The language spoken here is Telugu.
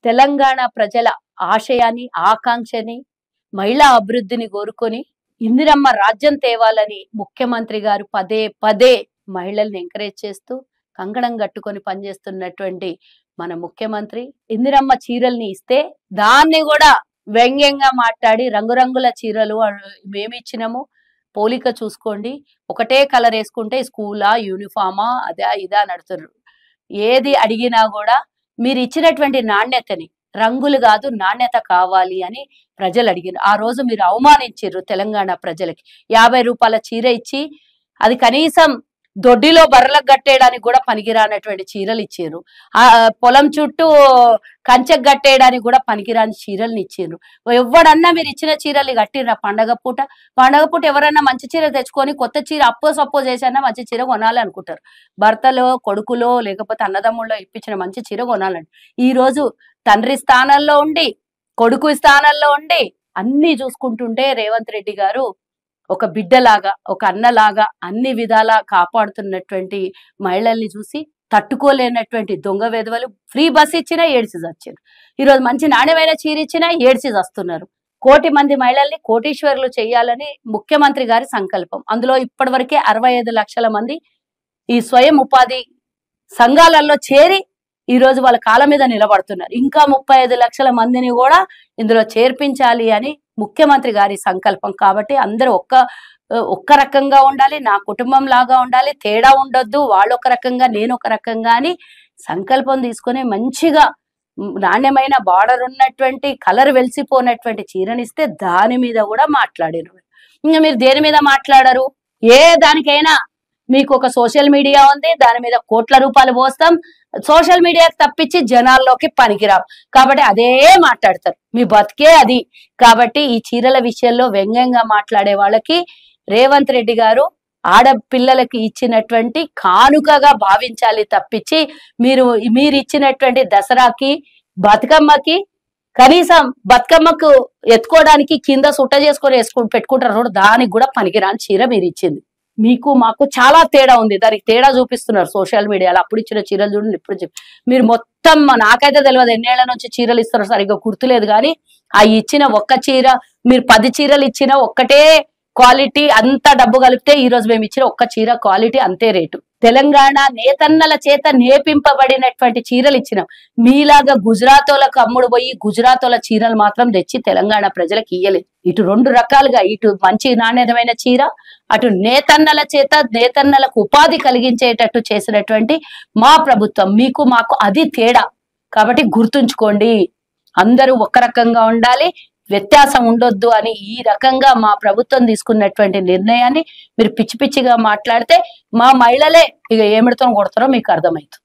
తెలంగాణ ప్రజల ఆశయాన్ని ఆకాంక్షని మహిళా అభివృద్ధిని కోరుకొని ఇందిరమ్మ రాజ్యం తేవాలని ముఖ్యమంత్రి గారు పదే పదే మహిళల్ని ఎంకరేజ్ చేస్తూ కంకణం కట్టుకొని పనిచేస్తున్నటువంటి మన ముఖ్యమంత్రి ఇందిరమ్మ చీరల్ని ఇస్తే దాన్ని కూడా వ్యంగ్యంగా మాట్లాడి రంగురంగుల చీరలు మేమిచ్చినాము పోలిక చూసుకోండి ఒకటే కలర్ వేసుకుంటే స్కూలా యూనిఫామా అదా ఇదా నడుతున్నారు ఏది అడిగినా కూడా మీరు ఇచ్చినటువంటి నాణ్యతని రంగులు కాదు నాణ్యత కావాలి అని ప్రజలు అడిగారు ఆ రోజు మీరు అవమానించారు తెలంగాణ ప్రజలకి 50 రూపాయల చీర ఇచ్చి అది కనీసం దొడ్డిలో బర్రెలకు కట్టేయడానికి కూడా పనికిరానటువంటి చీరలు ఇచ్చారు ఆ పొలం చుట్టూ కంచెకు కట్టేయడానికి కూడా పనికిరాని చీరల్ని ఇచ్చారు ఎవడన్నా మీరు ఇచ్చిన చీరలు కట్టిర్రా పండగ పూట ఎవరన్నా మంచి చీర తెచ్చుకొని కొత్త చీర అప్పో చేసన్నా మంచి చీర కొనాలి అనుకుంటారు భర్తలో కొడుకులో లేకపోతే అన్నదమ్ముల్లో ఇప్పించిన మంచి చీర కొనాలండి ఈ రోజు తండ్రి స్థానంలో ఉండి కొడుకు స్థానంలో ఉండి అన్ని చూసుకుంటుంటే రేవంత్ రెడ్డి గారు ఒక బిడ్డలాగా ఒక అన్నలాగా అన్ని విధాలా కాపాడుతున్నటువంటి మహిళల్ని చూసి తట్టుకోలేనటువంటి దొంగ వెధవలు ఫ్రీ బస్ ఇచ్చినా ఏడ్చి చచ్చారు ఈరోజు మంచి నాణ్యమైన చీర ఇచ్చినా ఏడ్చి చస్తున్నారు 1 కోటి మంది మహిళల్ని కోటీశ్వరులు చేయాలని ముఖ్యమంత్రి గారి సంకల్పం అందులో ఇప్పటివరకే 65 లక్షల మంది ఈ స్వయం ఉపాధి సంఘాలలో చేరి ఈ రోజు వాళ్ళ కాళ్ళ మీద నిలబడుతున్నారు ఇంకా 35 లక్షల మందిని కూడా ఇందులో చేర్పించాలి అని ముఖ్యమంత్రి గారి సంకల్పం కాబట్టి అందరూ ఒక్క రకంగా ఉండాలి నా కుటుంబం లాగా ఉండాలి తేడా ఉండొద్దు వాళ్ళు ఒక రకంగా నేను ఒక రకంగా అని సంకల్పం తీసుకొని మంచిగా నాణ్యమైన బార్డర్ ఉన్నటువంటి కలర్ వెలిసిపోయినటువంటి చీరనిస్తే దాని మీద కూడా మాట్లాడారు ఇంకా మీరు దేని మీద మాట్లాడరు ఏ దానికైనా మీకు ఒక సోషల్ మీడియా ఉంది దాని మీద కోట్ల రూపాయలు పోస్తాం సోషల్ మీడియాకి తప్పించి జనాల్లోకి పనికిరావు కాబట్టి అదే మాట్లాడతారు మీ బతికే అది కాబట్టి ఈ చీరల విషయంలో వ్యంగ్యంగా మాట్లాడే వాళ్ళకి రేవంత్ రెడ్డి గారు ఆడపిల్లలకి ఇచ్చినటువంటి కానుకగా భావించాలి తప్పించి మీరు ఇచ్చినటువంటి దసరాకి బతుకమ్మకి కనీసం బతుకమ్మకు ఎత్తుకోవడానికి కింద సుట్ట చేసుకొని పెట్టుకుంటారు దానికి కూడా పనికిరాని చీర మీరు ఇచ్చింది మీకు మాకు చాలా తేడా ఉంది దానికి తేడా చూపిస్తున్నారు సోషల్ మీడియాలో అప్పుడు ఇచ్చిన చీరలు చూడండి ఇప్పుడు మీరు మొత్తం నాకైతే తెలియదు ఎన్నేళ్ల నుంచి చీరలు ఇస్తారో సరిగ్గా గుర్తులేదు కానీ ఆ ఇచ్చిన ఒక్క చీర మీరు 10 చీరలు ఇచ్చిన ఒక్కటే క్వాలిటీ అంత డబ్బు కలిపితే ఈ రోజు మేము ఇచ్చిన ఒక్క చీర క్వాలిటీ అంతే రేటు తెలంగాణ నేతన్నల చేత నేపింపబడినటువంటి చీరలు ఇచ్చినాం మీలాగా గుజరాతోలకు అమ్ముడు పోయి గుజరాతోల చీరలు మాత్రం తెచ్చి తెలంగాణ ప్రజలకు ఇయ్యలేదు ఇటు 2 రకాలుగా ఇటు మంచి నాణ్యమైన చీర అటు నేతన్నల చేత నేతన్నలకు ఉపాధి కలిగించేటట్టు చేసినటువంటి మా ప్రభుత్వం మీకు మాకు అది తేడా కాబట్టి గుర్తుంచుకోండి అందరూ ఒక రకంగా ఉండాలి వ్యత్యాసం ఉండొద్దు అని ఈ రకంగా మా ప్రభుత్వం తీసుకున్నటువంటి నిర్ణయాన్ని మీరు పిచ్చి పిచ్చిగా మాట్లాడితే మా మహిళలే ఇక ఏమిడితో కొడతారో మీకు అర్థమవుతుంది